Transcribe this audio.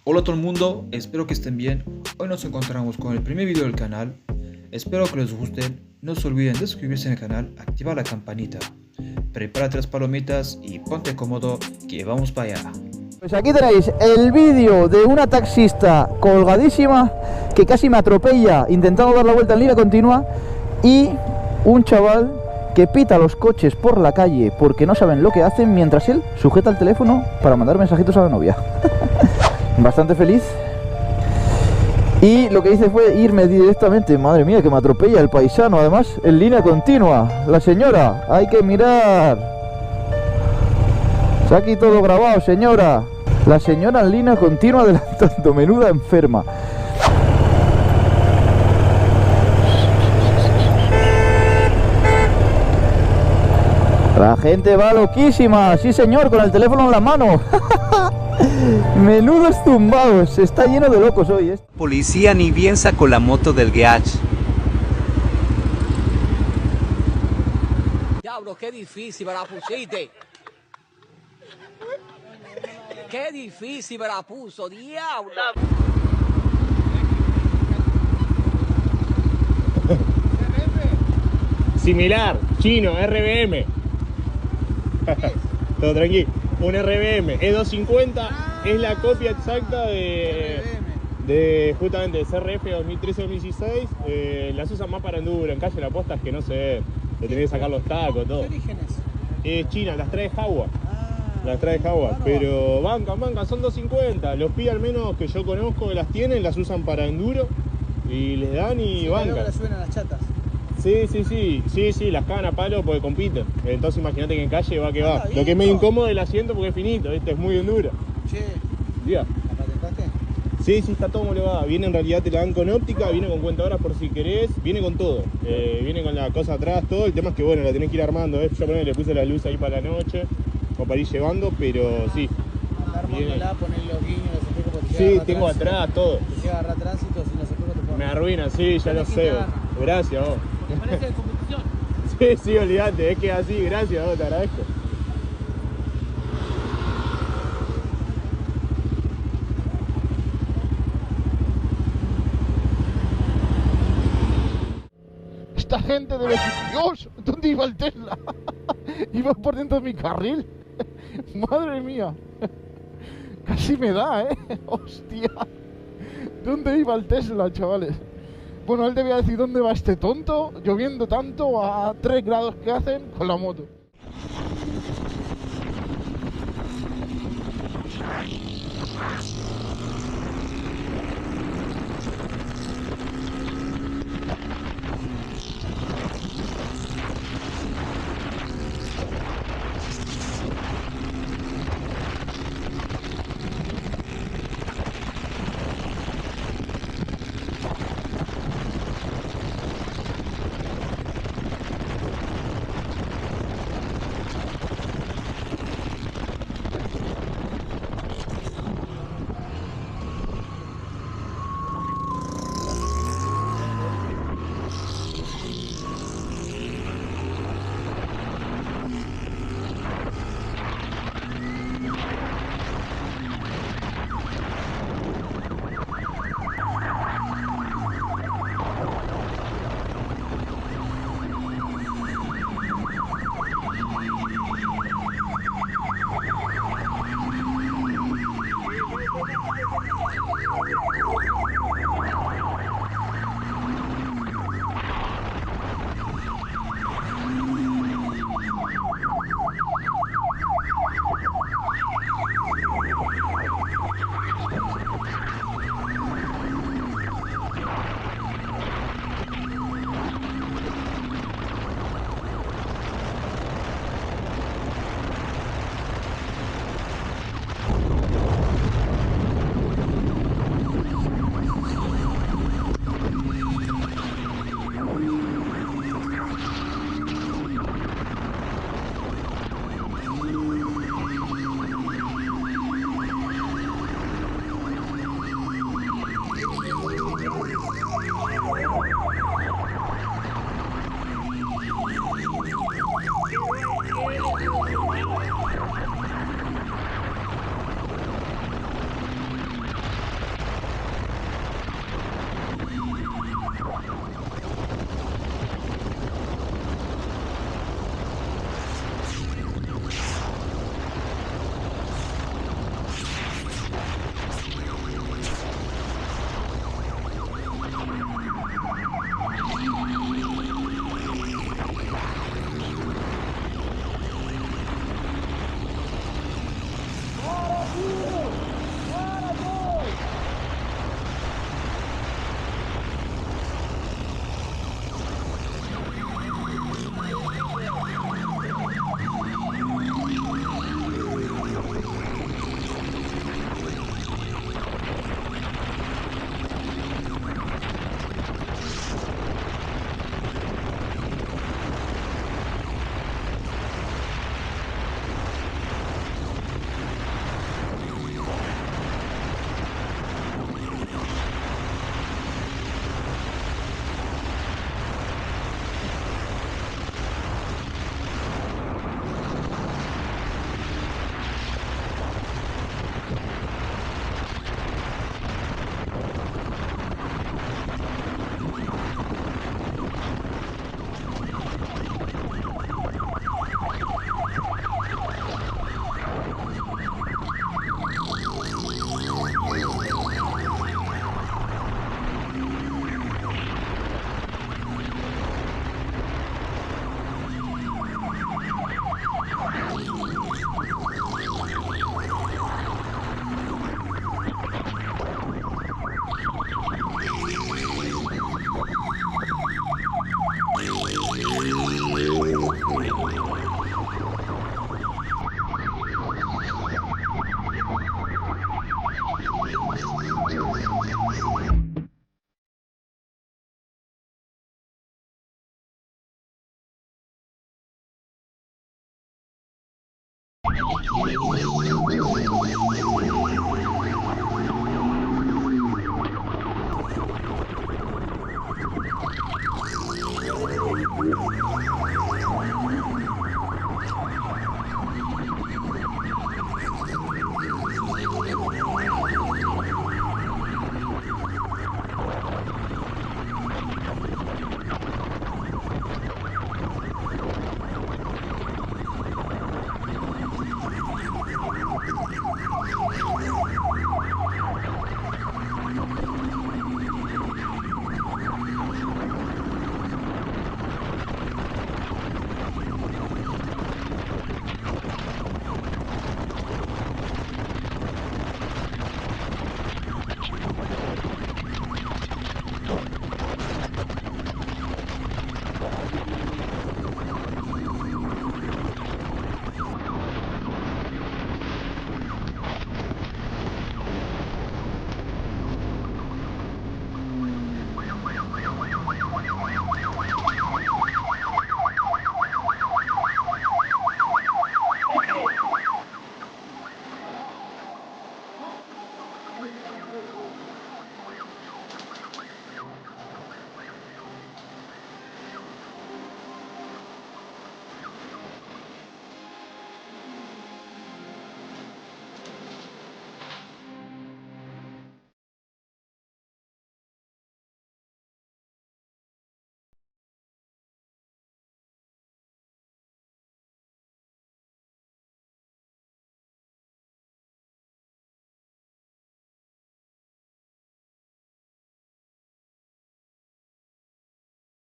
Hola a todo el mundo, espero que estén bien. Hoy nos encontramos con el primer video del canal. Espero que les guste. No se olviden de suscribirse al canal, activar la campanita. Prepárate las palomitas y ponte cómodo que vamos para allá. Pues aquí tenéis el vídeo de una taxista colgadísima que casi me atropella intentando dar la vuelta en línea continua y un chaval que pita los coches por la calle porque no saben lo que hacen mientras él sujeta el teléfono para mandar mensajitos a la novia. Bastante feliz. Y lo que hice fue irme directamente. Madre mía, que me atropella el paisano. Además, en línea continua. La señora, hay que mirar. Está aquí todo grabado, señora. La señora en línea continua adelantando. Menuda enferma. La gente va loquísima. Sí, señor, con el teléfono en la mano. Menudos tumbados, está lleno de locos hoy, ¿eh? Policía ni bien sacó la moto del garage. Diablo, qué difícil me la pusiste. Qué difícil me la puso, diablo. Similar, chino, RBM. Todo tranquilo. Un RBM E250 es la copia exacta de justamente de CRF 2013-2016. Las usan más para enduro, en calle la posta es que no se ve. Le tenés que sacar los tacos, todo. ¿Qué orígenes? Es China, las trae Jaguar. Las trae Jaguar, pero bancan, son 250. Los pi al menos que yo conozco que las tienen, las usan para enduro y les dan y sí, bancan. Que las suben a las chatas. Sí, las cagan a palo porque compiten. Entonces imagínate que en calle va que va. Lo que es medio incómodo es el asiento porque es finito, ¿viste? Es muy enduro. Che, ¿Ya? ¿la patentaste? Sí, está todo homologado. Viene en realidad, te la dan con óptica, viene con cuentadoras por si querés, viene con todo. Viene con la cosa atrás, todo. El tema es que bueno, la tenés que ir armando, ¿eh? Yo le puse la luz ahí para la noche, o para ir llevando, pero sí. Armándola, poner los guiños, los espejos porque sí, tengo tránsito. atrás todo. Si agarra tránsito, si los espejos te ponen. Me arruina, sí, ya lo sé. Gracias vos. ¿Te parece de competición? Sí, olvidate, es que es así, gracias vos, te agradezco. Esta gente debe decir, Dios, ¿dónde iba el Tesla? Iba por dentro de mi carril. Madre mía. Casi me da, hostia. ¿Dónde iba el Tesla, chavales? Bueno, él debía decir, ¿dónde va este tonto? Lloviendo tanto a 3 grados que hacen con la moto.